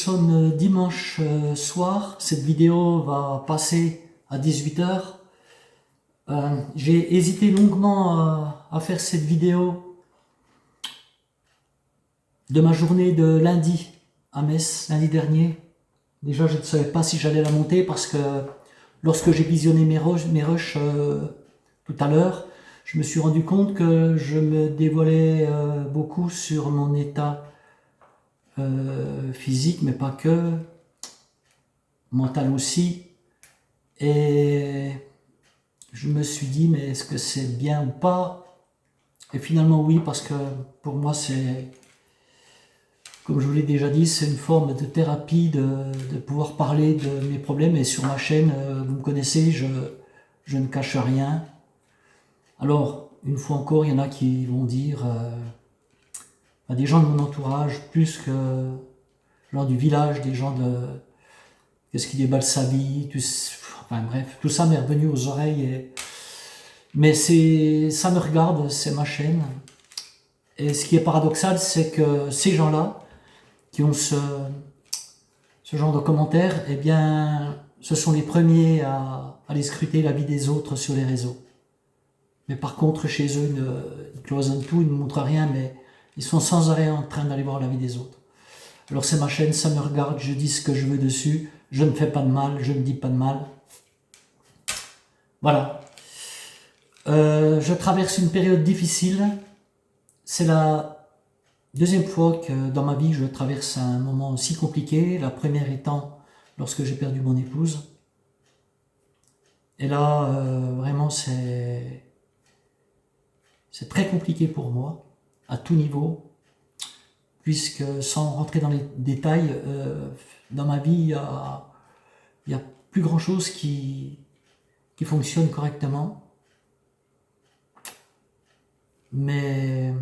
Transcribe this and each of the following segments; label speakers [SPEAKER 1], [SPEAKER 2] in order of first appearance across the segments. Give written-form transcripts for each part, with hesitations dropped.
[SPEAKER 1] sommes dimanche soir, cette vidéo va passer à 18 h. J'ai hésité longuement à faire cette vidéo de ma journée de lundi à Metz, lundi dernier. Déjà, je ne savais pas si j'allais la monter parce que lorsque j'ai visionné mes rushs tout à l'heure, je me suis rendu compte que je me dévoilais beaucoup sur mon état physique, mais pas que, mental aussi. Et je me suis dit, mais est-ce que c'est bien ou pas? Et finalement oui, parce que pour moi c'est, comme je vous l'ai déjà dit, c'est une forme de thérapie de pouvoir parler de mes problèmes. Et sur ma chaîne, vous me connaissez, je ne cache rien. Alors, une fois encore, il y en a qui vont dire, des gens de mon entourage, plus que gens du village, des gens de qu'est-ce qui déballe sa vie, enfin bref, tout ça m'est revenu aux oreilles. Mais ça me regarde, c'est ma chaîne. Et ce qui est paradoxal, c'est que ces gens-là, qui ont ce genre de commentaires, eh bien, ce sont les premiers à aller scruter la vie des autres sur les réseaux. Mais par contre, chez eux, ils cloisonnent tout, ils ne montrent rien, mais ils sont sans arrêt en train d'aller voir la vie des autres. Alors c'est ma chaîne, ça me regarde, je dis ce que je veux dessus, je ne fais pas de mal, je ne dis pas de mal. Voilà. Je traverse une période difficile. C'est la deuxième fois que dans ma vie je traverse un moment aussi compliqué. La première étant lorsque j'ai perdu mon épouse. Et là, vraiment, c'est très compliqué pour moi, à tout niveau. Puisque, sans rentrer dans les détails, dans ma vie, il y a plus grand chose qui fonctionne correctement. Mais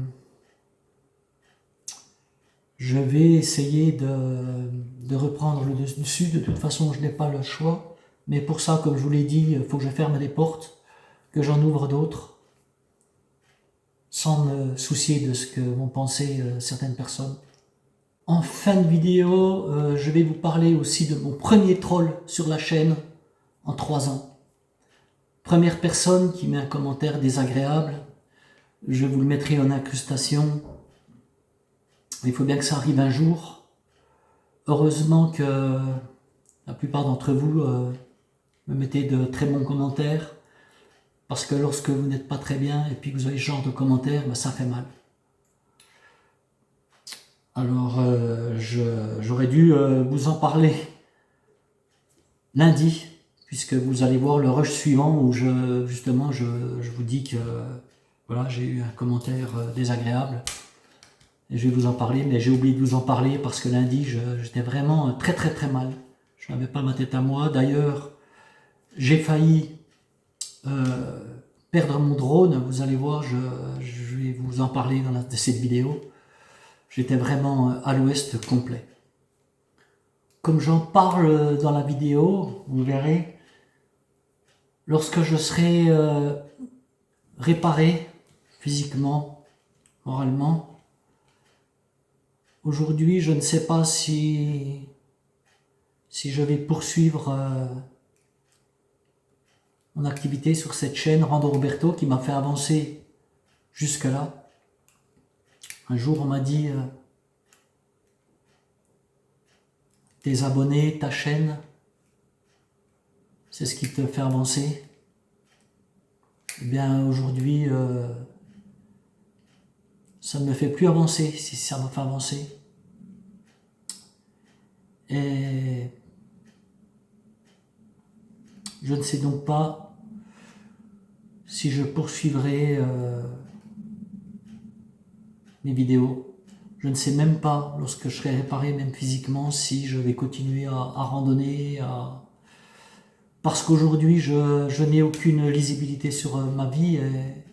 [SPEAKER 1] je vais essayer de reprendre le dessus. De toute façon, je n'ai pas le choix. Mais pour ça, comme je vous l'ai dit, il faut que je ferme des portes, que j'en ouvre d'autres, sans me soucier de ce que vont penser certaines personnes. En fin de vidéo, je vais vous parler aussi de mon premier troll sur la chaîne en 3 ans. Première personne qui met un commentaire désagréable, je vous le mettrai en incrustation. Il faut bien que ça arrive un jour. Heureusement que la plupart d'entre vous me mettez de très bons commentaires, parce que lorsque vous n'êtes pas très bien et puis que vous avez ce genre de commentaires, ça fait mal. Alors j'aurais dû vous en parler lundi, puisque vous allez voir le rush suivant où justement je vous dis que voilà, j'ai eu un commentaire désagréable. Et je vais vous en parler, mais j'ai oublié de vous en parler parce que lundi, j'étais vraiment très très très mal. Je n'avais pas ma tête à moi. D'ailleurs, j'ai failli perdre mon drone. Vous allez voir, je vais vous en parler dans cette vidéo. J'étais vraiment à l'ouest complet. Comme j'en parle dans la vidéo, vous verrez, lorsque je serai réparé physiquement, moralement, aujourd'hui, je ne sais pas si je vais poursuivre mon activité sur cette chaîne Rando Roberto qui m'a fait avancer jusque-là. Un jour, on m'a dit tes abonnés, ta chaîne, c'est ce qui te fait avancer. Eh bien, aujourd'hui, ça ne me fait plus avancer, si ça me fait avancer. Et je ne sais donc pas si je poursuivrai mes vidéos. Je ne sais même pas, lorsque je serai réparé, même physiquement, si je vais continuer à randonner, parce qu'aujourd'hui, je n'ai aucune lisibilité sur ma vie. Et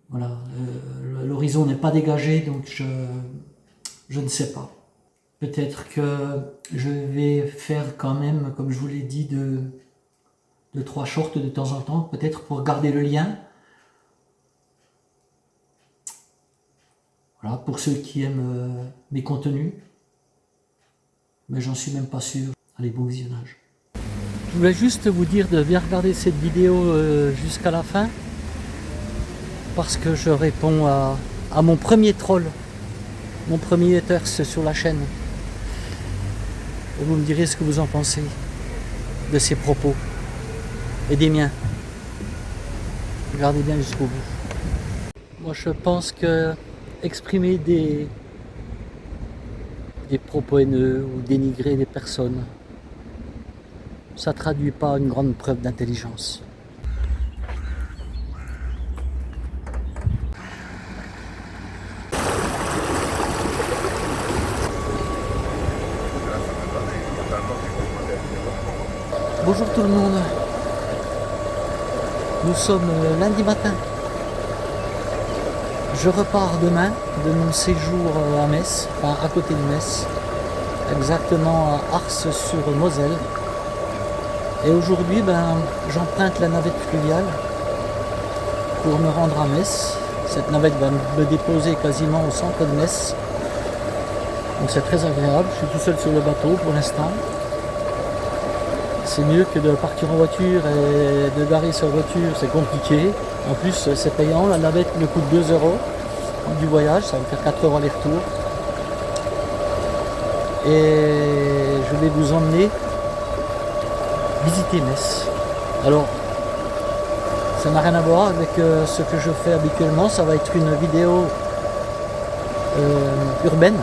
[SPEAKER 1] voilà, l'horizon n'est pas dégagé, donc je ne sais pas. Peut-être que je vais faire quand même, comme je vous l'ai dit, de 3 shorts de temps en temps, peut-être pour garder le lien. Voilà, pour ceux qui aiment mes contenus. mais j'en suis même pas sûr. Allez, bon visionnage. Je voulais juste vous dire de bien regarder cette vidéo jusqu'à la fin, parce que je réponds à mon premier troll, mon premier haters sur la chaîne. Et vous me direz ce que vous en pensez de ces propos et des miens. Regardez bien jusqu'au bout. Moi je pense que exprimer des propos haineux ou dénigrer des personnes, ça ne traduit pas une grande preuve d'intelligence. Bonjour tout le monde. Nous sommes lundi matin. Je repars demain de mon séjour à Metz, enfin à côté de Metz, exactement à Ars-sur-Moselle. Et aujourd'hui, j'emprunte la navette fluviale pour me rendre à Metz. Cette navette va me déposer quasiment au centre de Metz. Donc c'est très agréable. Je suis tout seul sur le bateau pour l'instant. C'est mieux que de partir en voiture et de garer sa voiture, c'est compliqué. En plus, c'est payant. La navette me coûte 2 € du voyage, ça va me faire 4 € aller-retour. Et je vais vous emmener visiter Metz. Alors, ça n'a rien à voir avec ce que je fais habituellement. Ça va être une vidéo urbaine.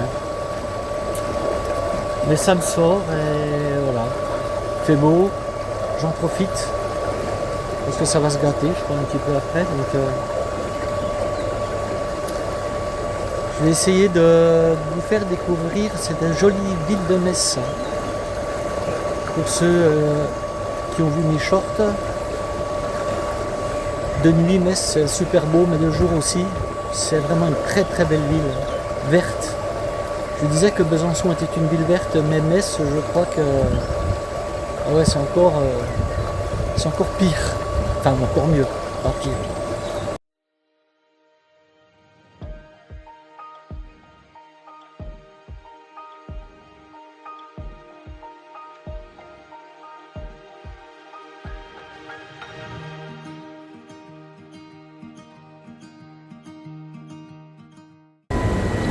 [SPEAKER 1] Mais ça me sort et voilà. Il fait beau, j'en profite. Parce que ça va se gâter, je crois, un petit peu après. Donc, je vais essayer de vous faire découvrir cette jolie ville de Metz. Pour ceux qui ont vu mes shorts, de nuit Metz c'est super beau, mais de jour aussi. C'est vraiment une très très belle ville, verte. Je disais que Besançon était une ville verte, mais Metz, je crois que ouais, c'est encore pire. Enfin, encore mieux, pas pire.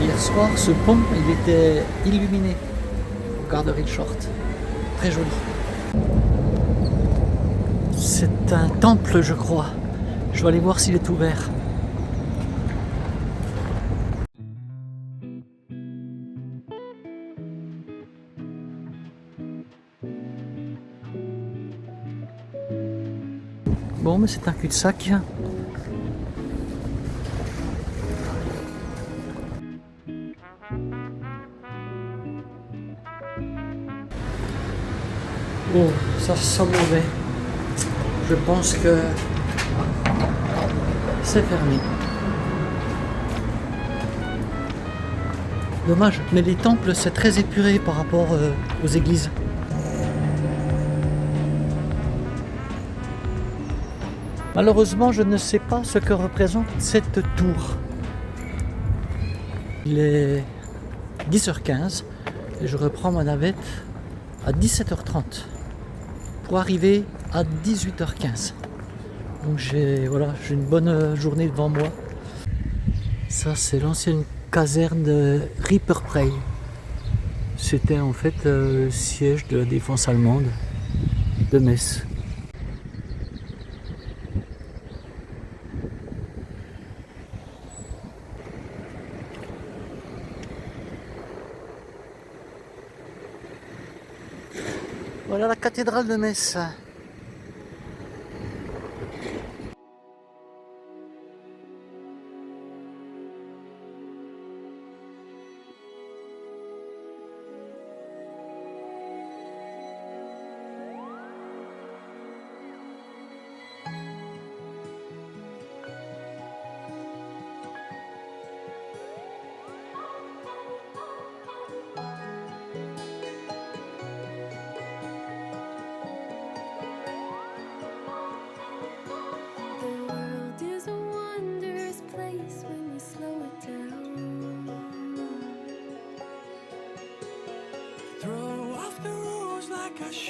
[SPEAKER 1] Hier soir, ce pont, il était illuminé au garderie de short. Très joli. C'est un temple, je crois. Je vais aller voir s'il est ouvert. Bon, mais c'est un cul-de-sac. Oh, ça sent mauvais. Je pense que c'est fermé. Dommage, mais les temples c'est très épuré par rapport aux églises. Malheureusement, je ne sais pas ce que représente cette tour. Il est 10h15 et je reprends ma navette à 17h30 pour arriver à 18h15. Donc j'ai une bonne journée devant moi. Ça c'est l'ancienne caserne de Rieperprey. C'était en fait le siège de la défense allemande de Metz. Voilà la cathédrale de Metz.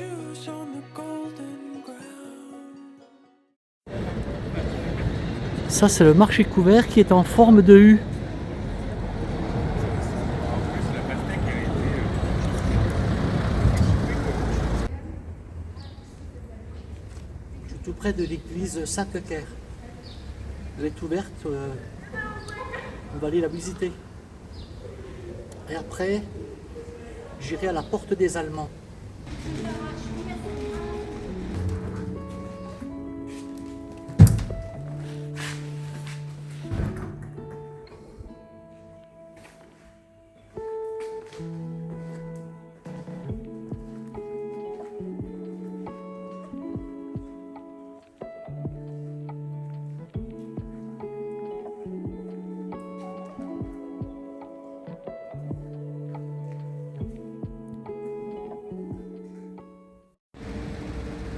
[SPEAKER 2] shoes on the golden ground.
[SPEAKER 1] Ça, c'est le marché couvert qui est en forme de U. Je suis tout près de l'église Sainte-Claire. Elle est ouverte, on va aller la visiter. Et après, j'irai à la porte des Allemands.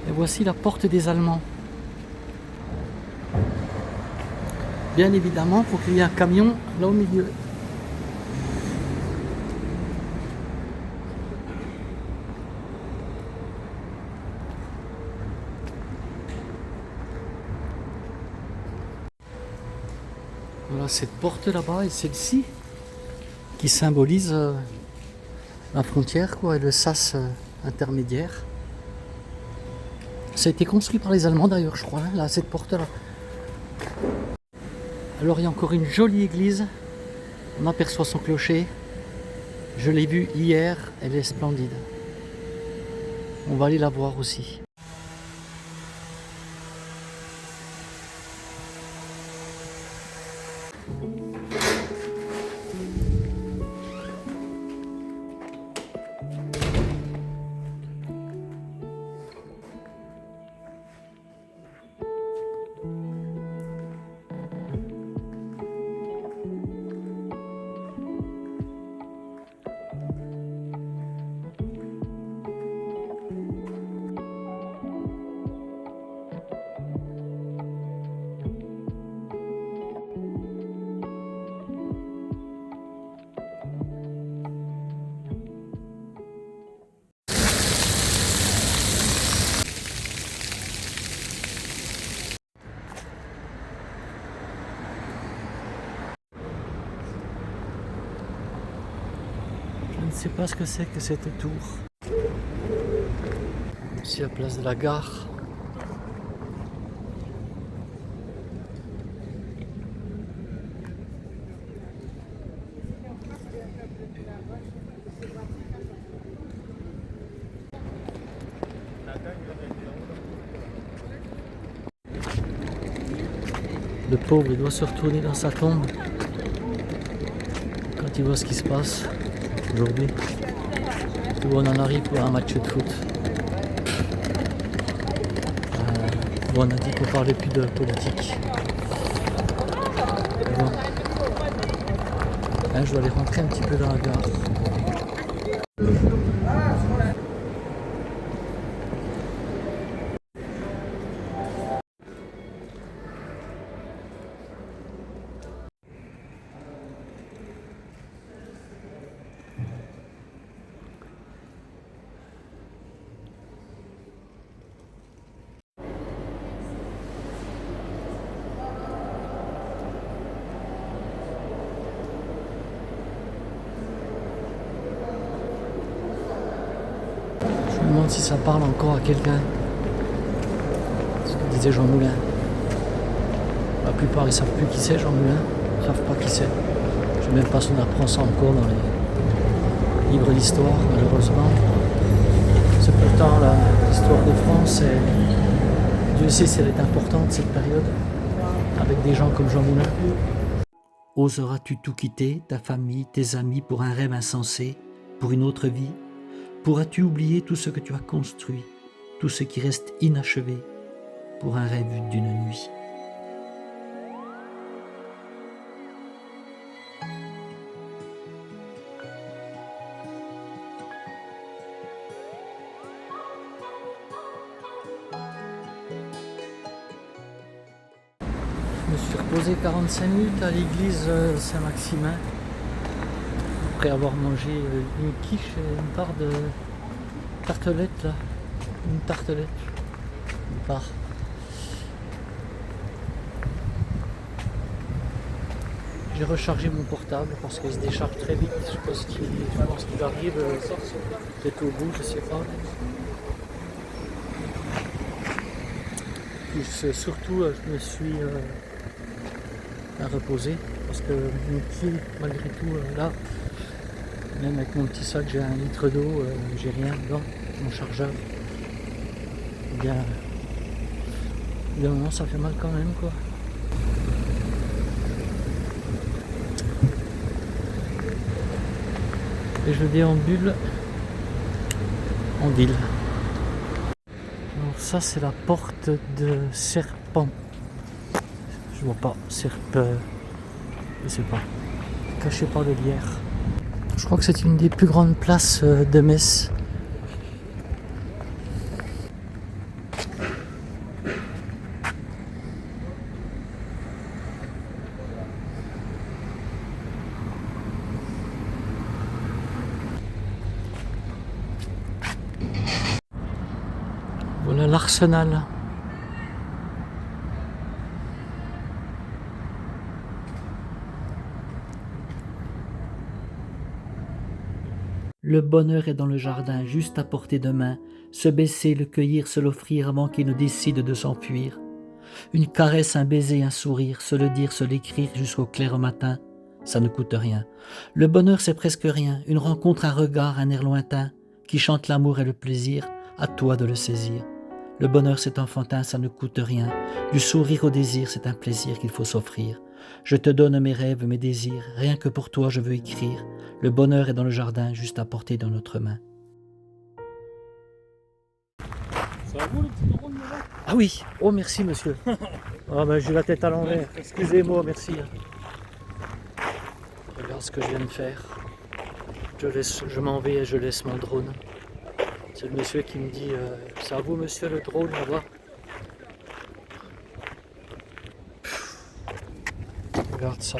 [SPEAKER 1] Et voici la porte des Allemands. Bien évidemment, il faut qu'il y ait un camion là au milieu. Voilà cette porte là-bas et celle-ci qui symbolise la frontière quoi, et le sas intermédiaire. Ça a été construit par les Allemands d'ailleurs, je crois, hein, là, cette porte-là. Alors il y a encore une jolie église. On aperçoit son clocher. Je l'ai vue hier, elle est splendide. On va aller la voir aussi. Je ne sais pas ce que c'est que cette tour. Ici la place de la gare. Le pauvre, il doit se retourner dans sa tombe quand il voit ce qui se passe aujourd'hui. Où on en arrive pour un match de foot. Où on a dit qu'on parlait plus de politique. Bon. Là, je dois aller rentrer un petit peu dans la gare. Je me demande si ça parle encore à quelqu'un. Ce que disait Jean Moulin. La plupart ils savent plus qui c'est Jean Moulin. Ils savent pas qui c'est. Je sais même pas si on apprend ça encore dans les livres d'histoire, malheureusement. C'est pourtant l'histoire de France et Dieu sait si elle est importante cette période, avec des gens comme Jean Moulin. Oseras-tu tout quitter, ta famille, tes amis, pour un rêve insensé, pour une autre vie? Pourras-tu oublier tout ce que tu as construit, tout ce qui reste inachevé, pour un rêve d'une nuit? Je me suis reposé 45 minutes à l'église Saint-Maximin après avoir mangé une quiche et une part de tartelette là. une tartelette. On part. J'ai rechargé mon portable parce qu'il se décharge très vite. Je pense qu'il arrive peut-être au bout, je sais pas. Puis surtout, je me suis reposé parce que mon pied, malgré tout, là, même avec mon petit sac, j'ai 1 litre d'eau, j'ai rien dedans, mon chargeur. Eh bien, évidemment, ça fait mal quand même, quoi. Et je déambule en ville. Alors ça c'est la porte de Serpent. Je vois pas, je sais pas, caché par le lierre. Je crois que c'est une des plus grandes places de Metz. Voilà l'Arsenal. Le bonheur est dans le jardin, juste à portée de main. Se baisser, le cueillir, se l'offrir avant qu'il ne décide de s'enfuir. Une caresse, un baiser, un sourire, se le dire, se l'écrire jusqu'au clair matin, ça ne coûte rien. Le bonheur c'est presque rien, une rencontre, un regard, un air lointain, qui chante l'amour et le plaisir, à toi de le saisir. Le bonheur c'est enfantin, ça ne coûte rien, du sourire au désir c'est un plaisir qu'il faut s'offrir. Je te donne mes rêves, mes désirs, rien que pour toi je veux écrire. Le bonheur est dans le jardin, juste à portée de notre main.
[SPEAKER 3] Ça va vous le petit drone là?
[SPEAKER 1] Ah oui, oh merci monsieur. Ah ben j'ai la tête à l'envers, excusez-moi, merci. Regarde ce que je viens de faire. Je m'en vais et je laisse mon drone. C'est le monsieur qui me dit c'est à vous monsieur le drone là-bas. Regarde ça.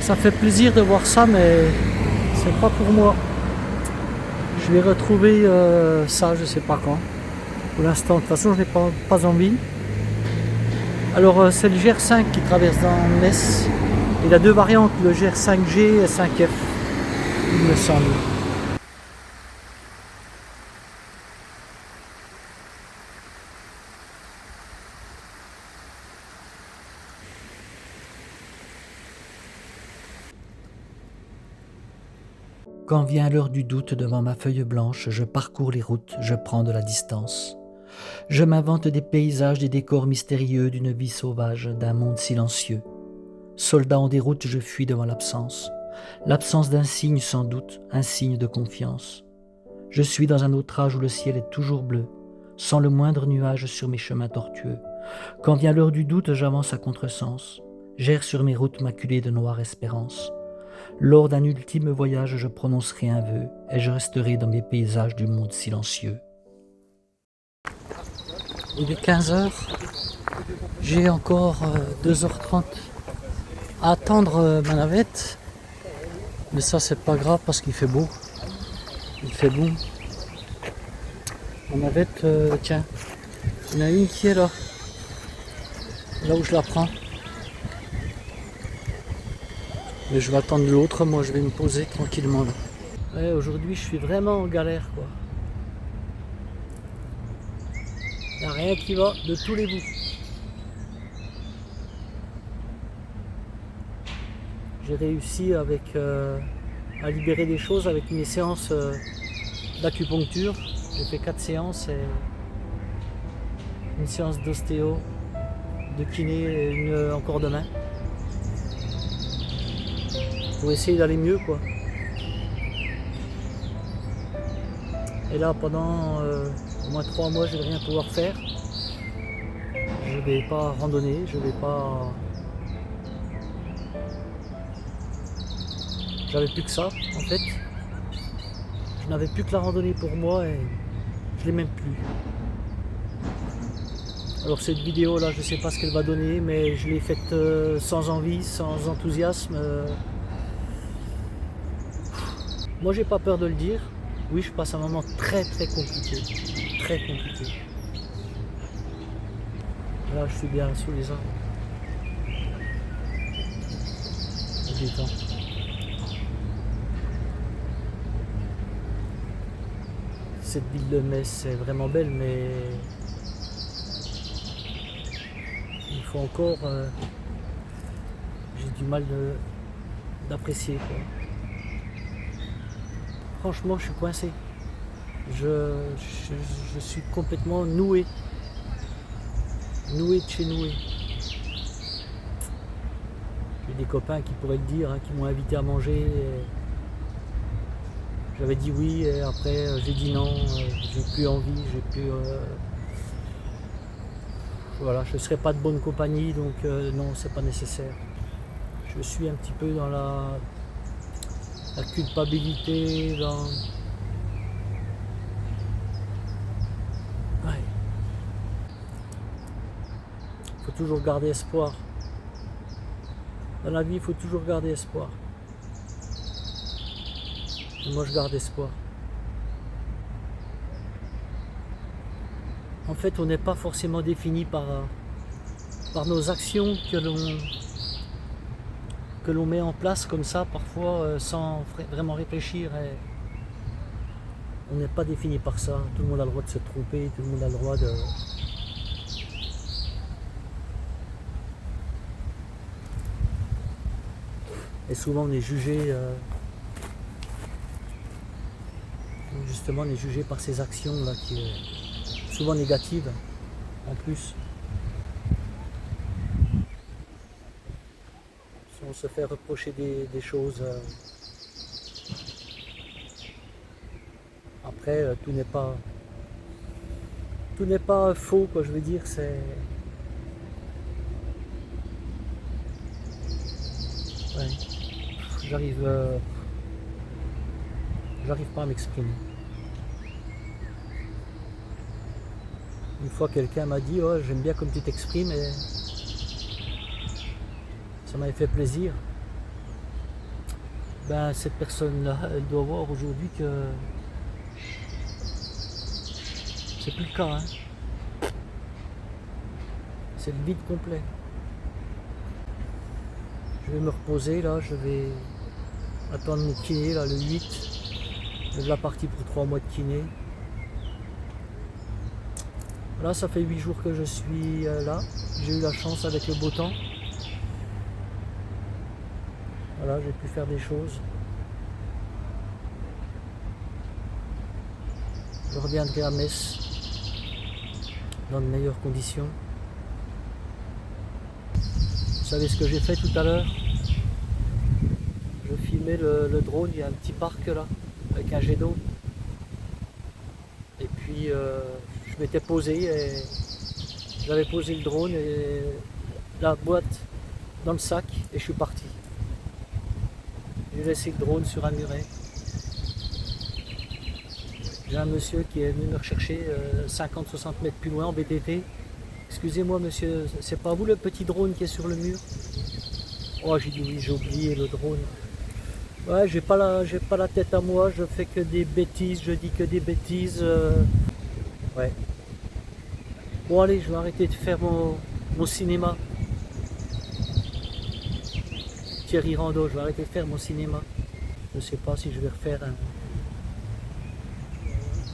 [SPEAKER 1] Ça fait plaisir de voir ça, mais c'est pas pour moi. Je vais retrouver ça, je sais pas quand. Pour l'instant, de toute façon, je n'ai pas envie. Alors, c'est le GR5 qui traverse dans Metz. Il a 2 variantes, le GR5G et 5F, il me semble. Quand vient l'heure du doute devant ma feuille blanche, je parcours les routes, je prends de la distance. Je m'invente des paysages, des décors mystérieux d'une vie sauvage, d'un monde silencieux. Soldat en déroute, je fuis devant l'absence. L'absence d'un signe sans doute, un signe de confiance. Je suis dans un autre âge où le ciel est toujours bleu, sans le moindre nuage sur mes chemins tortueux. Quand vient l'heure du doute, j'avance à contresens. J'erre sur mes routes maculées de noire espérance. Lors d'un ultime voyage, je prononcerai un vœu et je resterai dans mes paysages du monde silencieux. Il est 15h, j'ai encore 2h30 à attendre ma navette, mais ça c'est pas grave parce qu'il fait beau, il fait bon. Ma navette, tiens, il y en a une qui est là où je la prends. Mais je vais attendre l'autre, moi je vais me poser tranquillement là. Ouais, aujourd'hui je suis vraiment en galère quoi. Il n'y a rien qui va de tous les bouts. J'ai réussi à libérer des choses avec mes séances d'acupuncture. J'ai fait 4 séances et une séance d'ostéo, de kiné et une encore demain. Pour essayer d'aller mieux quoi. Et là pendant au moins 3 mois je vais rien pouvoir faire. Je vais pas randonner, je vais pas. J'avais plus que ça en fait. Je n'avais plus que la randonnée pour moi et je l'ai même plus. Alors cette vidéo là, je sais pas ce qu'elle va donner, mais je l'ai faite sans envie, sans enthousiasme. Moi j'ai pas peur de le dire. Oui, je passe un moment très compliqué. Très compliqué. Là je suis bien sous les arbres. Je détends. Cette ville de Metz est vraiment belle, mais il faut encore, j'ai du mal d'apprécier, quoi. Franchement, je suis coincé. Je suis complètement noué. Noué de chez noué. J'ai des copains qui pourraient le dire, hein, qui m'ont invité à manger. J'avais dit oui et après j'ai dit non, j'ai plus envie, j'ai plus... Voilà, je ne serai pas de bonne compagnie, donc non, c'est pas nécessaire. Je suis un petit peu dans la culpabilité, dans... Ouais. Il faut toujours garder espoir. Dans la vie, il faut toujours garder espoir. Et moi, je garde espoir. En fait, on n'est pas forcément défini par nos actions que l'on met en place comme ça, parfois sans vraiment réfléchir. Et on n'est pas défini par ça. Tout le monde a le droit de se tromper, tout le monde a le droit de... Et souvent, on est jugé... Justement, on est jugé par ces actions là qui est souvent négative en plus. On se fait reprocher des choses. Après, tout n'est pas faux, quoi. Je veux dire, c'est... Ouais. J'arrive pas à m'exprimer. Une fois quelqu'un m'a dit oh, j'aime bien comme tu t'exprimes et ça m'avait fait plaisir. Ben cette personne-là, elle doit voir aujourd'hui que c'est plus le cas. Hein. C'est le vide complet. Je vais me reposer là, je vais attendre mon kiné là, le 8. Je suis là parti pour 3 mois de kiné. Là, ça fait 8 jours que je suis là. J'ai eu la chance avec le beau temps. Voilà, j'ai pu faire des choses. Je reviendrai à Metz dans de meilleures conditions. Vous savez ce que j'ai fait tout à l'heure? Je filmais le drone, il y a un petit parc là, avec un jet d'eau. Et puis je m'étais posé et j'avais posé le drone et la boîte dans le sac et je suis parti. J'ai laissé le drone sur un muret. J'ai un monsieur qui est venu me rechercher 50-60 mètres plus loin en BTT. Excusez-moi monsieur, c'est pas vous le petit drone qui est sur le mur? Oh j'ai dit oui, j'ai oublié le drone. Ouais, j'ai pas la tête à moi, je fais que des bêtises, je dis que des bêtises. Ouais. Bon allez, je vais arrêter de faire mon cinéma. Thierry Rando, je vais arrêter de faire mon cinéma. Je sais pas si je vais refaire un...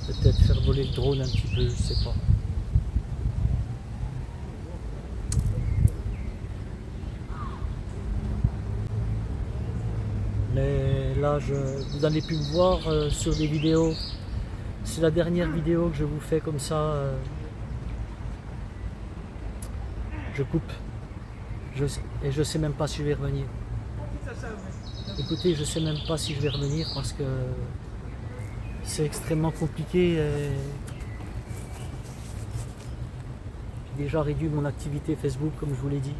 [SPEAKER 1] Peut-être faire voler le drone un petit peu, je sais pas. Mais là, vous n'allez plus me voir sur des vidéos. C'est la dernière vidéo que je vous fais comme ça. Je coupe. Et je sais même pas si je vais revenir. Écoutez, je sais même pas si je vais revenir parce que c'est extrêmement compliqué. J'ai déjà réduit mon activité Facebook comme je vous l'ai dit.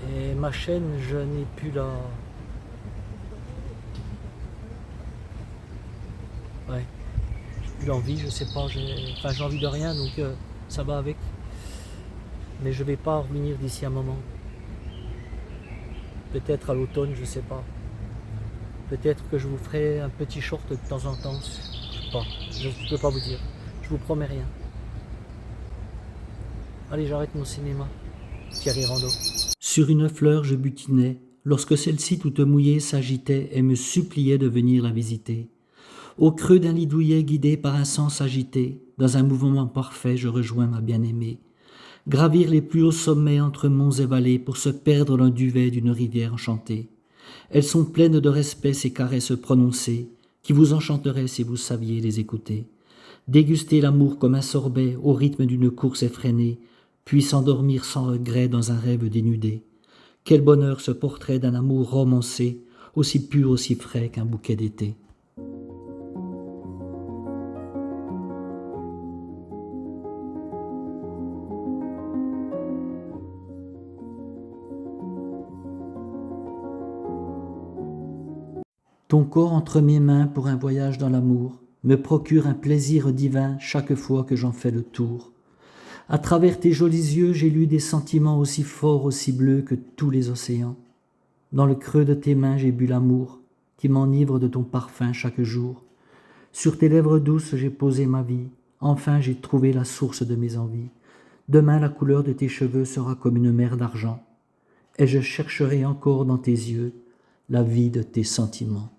[SPEAKER 1] Et Et ma chaîne, je n'ai plus la... Ouais, j'ai plus l'envie, je sais pas, j'ai envie de rien, donc ça va avec. Mais je vais pas revenir d'ici un moment. Peut-être à l'automne, je sais pas. Peut-être que je vous ferai un petit short de temps en temps. Je sais pas, je ne peux pas vous dire. Je vous promets rien. Allez, j'arrête mon cinéma. Thierry Rando. Sur une fleur, je butinais, lorsque celle-ci toute mouillée s'agitait et me suppliait de venir la visiter. Au creux d'un lit douillet guidé par un sens agité, dans un mouvement parfait, je rejoins ma bien-aimée. Gravir les plus hauts sommets entre monts et vallées pour se perdre dans le duvet d'une rivière enchantée. Elles sont pleines de respect, ces caresses prononcées, qui vous enchanteraient si vous saviez les écouter. Déguster l'amour comme un sorbet au rythme d'une course effrénée, puis s'endormir sans regret dans un rêve dénudé. Quel bonheur ce portrait d'un amour romancé, aussi pur, aussi frais qu'un bouquet d'été. Ton corps entre mes mains pour un voyage dans l'amour me procure un plaisir divin chaque fois que j'en fais le tour. À travers tes jolis yeux, j'ai lu des sentiments aussi forts, aussi bleus que tous les océans. Dans le creux de tes mains, j'ai bu l'amour qui m'enivre de ton parfum chaque jour. Sur tes lèvres douces, j'ai posé ma vie. Enfin, j'ai trouvé la source de mes envies. Demain, la couleur de tes cheveux sera comme une mer d'argent. Et je chercherai encore dans tes yeux la vie de tes sentiments.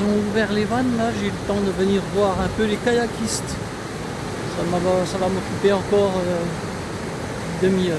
[SPEAKER 1] Ils ont ouvert les vannes, là, j'ai eu le temps de venir voir un peu les kayakistes. Ça va m'occuper encore une demi-heure.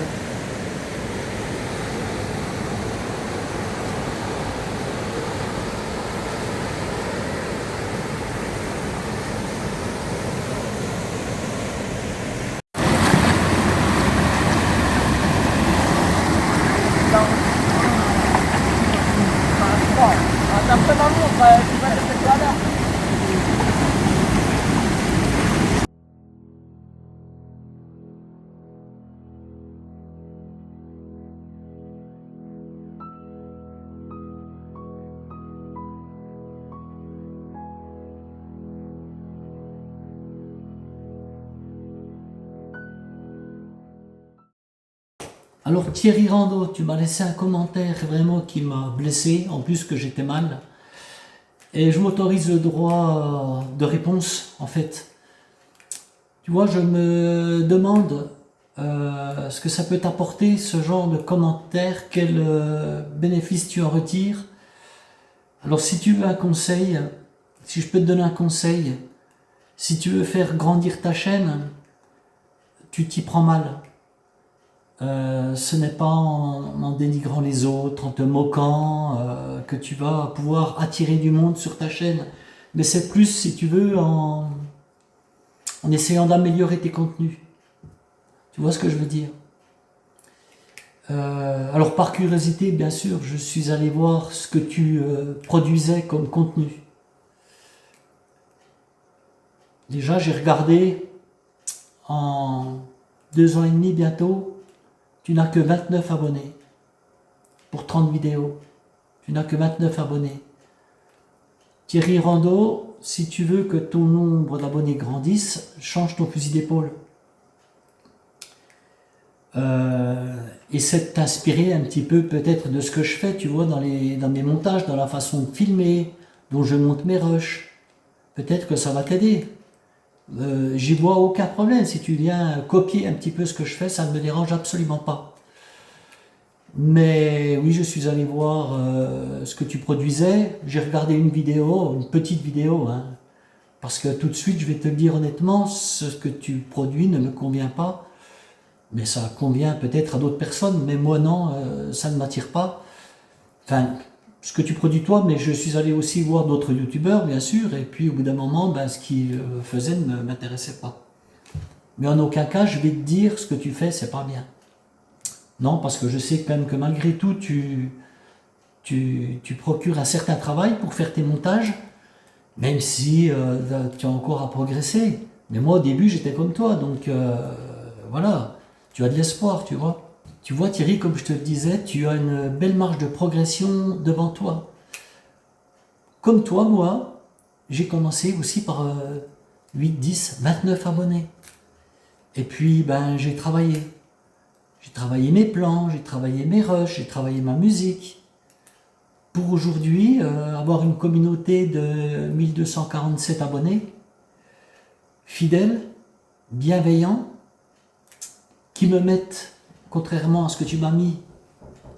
[SPEAKER 1] Alors Thierry Rando, tu m'as laissé un commentaire vraiment qui m'a blessé, en plus que j'étais mal. Et je m'autorise le droit de réponse, en fait. Tu vois, je me demande ce que ça peut t'apporter, ce genre de commentaire, quel bénéfice tu en retires. Alors si tu veux un conseil, si je peux te donner un conseil, si tu veux faire grandir ta chaîne, tu t'y prends mal. Ce n'est pas en dénigrant les autres, en te moquant, que tu vas pouvoir attirer du monde sur ta chaîne. Mais c'est plus, si tu veux, en essayant d'améliorer tes contenus. Tu vois ce que je veux dire? Alors par curiosité, bien sûr, je suis allé voir ce que tu produisais comme contenu. Déjà, j'ai regardé en 2 ans et demi bientôt. Tu n'as que 29 abonnés pour 30 vidéos. Tu n'as que 29 abonnés. Thierry Rando, si tu veux que ton nombre d'abonnés grandisse, change ton fusil d'épaule. Essaie de t'inspirer un petit peu peut-être de ce que je fais, tu vois, dans mes montages, dans la façon de filmer, dont je monte mes rushs. Peut-être que ça va t'aider. J'y vois aucun problème. Si tu viens copier un petit peu ce que je fais, ça ne me dérange absolument pas. Mais oui, je suis allé voir ce que tu produisais. J'ai regardé une vidéo, une petite vidéo, hein, parce que tout de suite, je vais te le dire honnêtement, ce que tu produis ne me convient pas. Mais ça convient peut-être à d'autres personnes, mais moi non, ça ne m'attire pas. Enfin, ce que tu produis toi, mais je suis allé aussi voir d'autres youtubeurs, bien sûr, et puis au bout d'un moment, ce qu'ils faisaient ne m'intéressait pas. Mais en aucun cas, je vais te dire ce que tu fais, c'est pas bien. Non, parce que je sais quand même que malgré tout, tu procures un certain travail pour faire tes montages, même si tu as encore à progresser. Mais moi, au début, j'étais comme toi, donc voilà. tu as de l'espoir, tu vois. Tu vois Thierry, comme je te le disais, tu as une belle marge de progression devant toi. Comme toi, moi, j'ai commencé aussi par 8, 10, 29 abonnés. Et puis, ben, j'ai travaillé. J'ai travaillé mes plans, j'ai travaillé mes rushs, j'ai travaillé ma musique. Pour aujourd'hui, avoir une communauté de 1247 abonnés, fidèles, bienveillants, qui me mettent, contrairement à ce que tu m'as mis,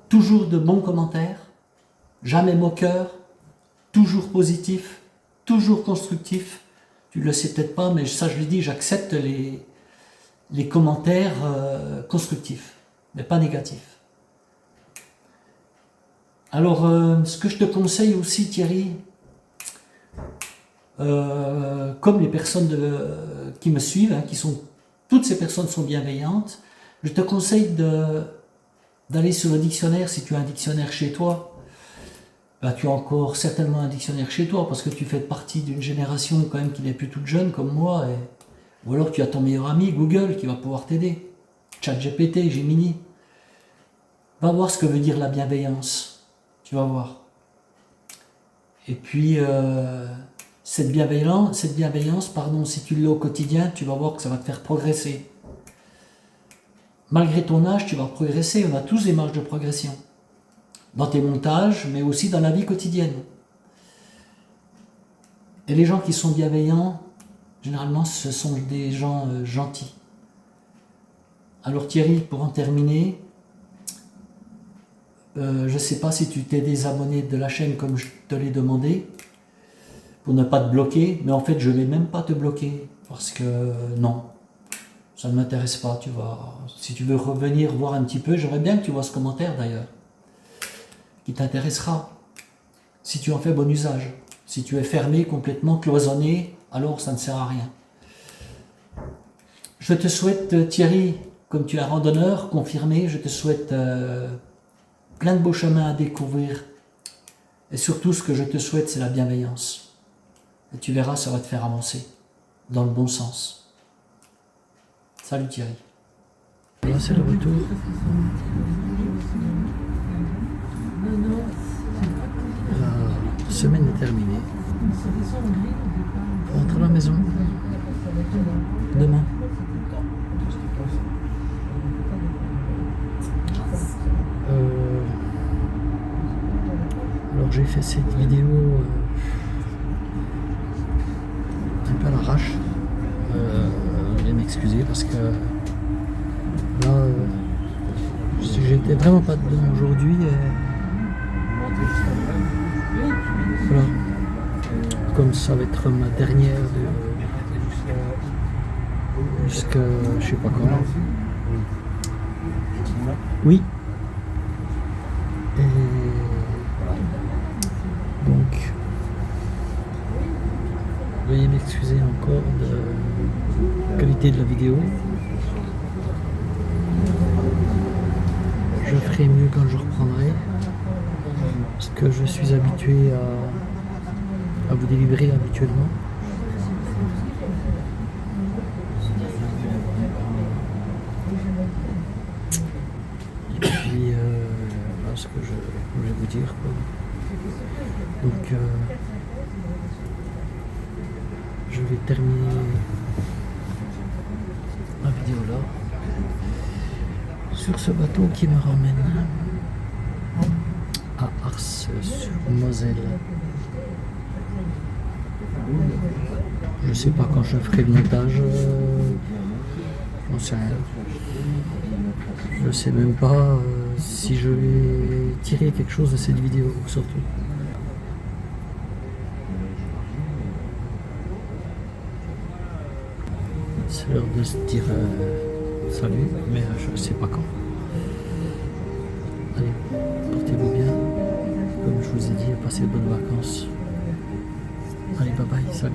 [SPEAKER 1] toujours de bons commentaires, jamais moqueurs, toujours positifs, toujours constructifs. Tu ne le sais peut-être pas, mais ça je l'ai dit, j'accepte les commentaires constructifs, mais pas négatifs. Alors, ce que je te conseille aussi, Thierry, comme les personnes qui me suivent, hein, toutes ces personnes sont bienveillantes, je te conseille d'aller sur le dictionnaire, si tu as un dictionnaire chez toi. Ben, tu as encore certainement un dictionnaire chez toi, parce que tu fais partie d'une génération quand même qui n'est plus toute jeune comme moi, ou alors tu as ton meilleur ami, Google, qui va pouvoir t'aider. ChatGPT, Gemini. Va voir ce que veut dire la bienveillance. Tu vas voir. Et puis, cette bienveillance, si tu l'as au quotidien, tu vas voir que ça va te faire progresser. Malgré ton âge, tu vas progresser. On a tous des marges de progression. Dans tes montages, mais aussi dans la vie quotidienne. Et les gens qui sont bienveillants, généralement, ce sont des gens gentils. Alors Thierry, pour en terminer, je ne sais pas si tu t'es désabonné de la chaîne comme je te l'ai demandé, pour ne pas te bloquer, mais en fait je ne vais même pas te bloquer, parce que non, ça ne m'intéresse pas, tu vois. Si tu veux revenir voir un petit peu, j'aimerais bien que tu vois ce commentaire d'ailleurs, qui t'intéressera, si tu en fais bon usage. Si tu es fermé, complètement cloisonné, alors ça ne sert à rien. Je te souhaite, Thierry, comme tu es un randonneur confirmé, je te souhaite plein de beaux chemins à découvrir. Et surtout, ce que je te souhaite, c'est la bienveillance. Et tu verras, ça va te faire avancer dans le bon sens. Salut Thierry. Là, c'est le retour. La semaine est terminée. On rentre à la maison. Demain. Alors j'ai fait cette vidéo un peu à l'arrache. Veuillez m'excuser parce que là j'étais vraiment pas dedans aujourd'hui. Voilà. Comme ça va être ma dernière jusqu'à je sais pas quand. Oui. Et donc, veuillez m'excuser encore de la qualité de la vidéo. Je ferai mieux quand je reprendrai, parce que je suis habitué à vous délivrer habituellement. Et puis, voilà ce que je voulais vous dire, quoi. Donc, je vais terminer ma vidéo là, sur ce bateau qui me ramène à Ars-sur-Moselle. Je sais pas quand je ferai le montage, j'en sais rien. Je sais même pas si je vais tirer quelque chose de cette vidéo, surtout. C'est l'heure de se dire salut, mais je sais pas quand. Allez, portez-vous bien. Comme je vous ai dit, passez de bonnes vacances. Allez, bye bye, salut.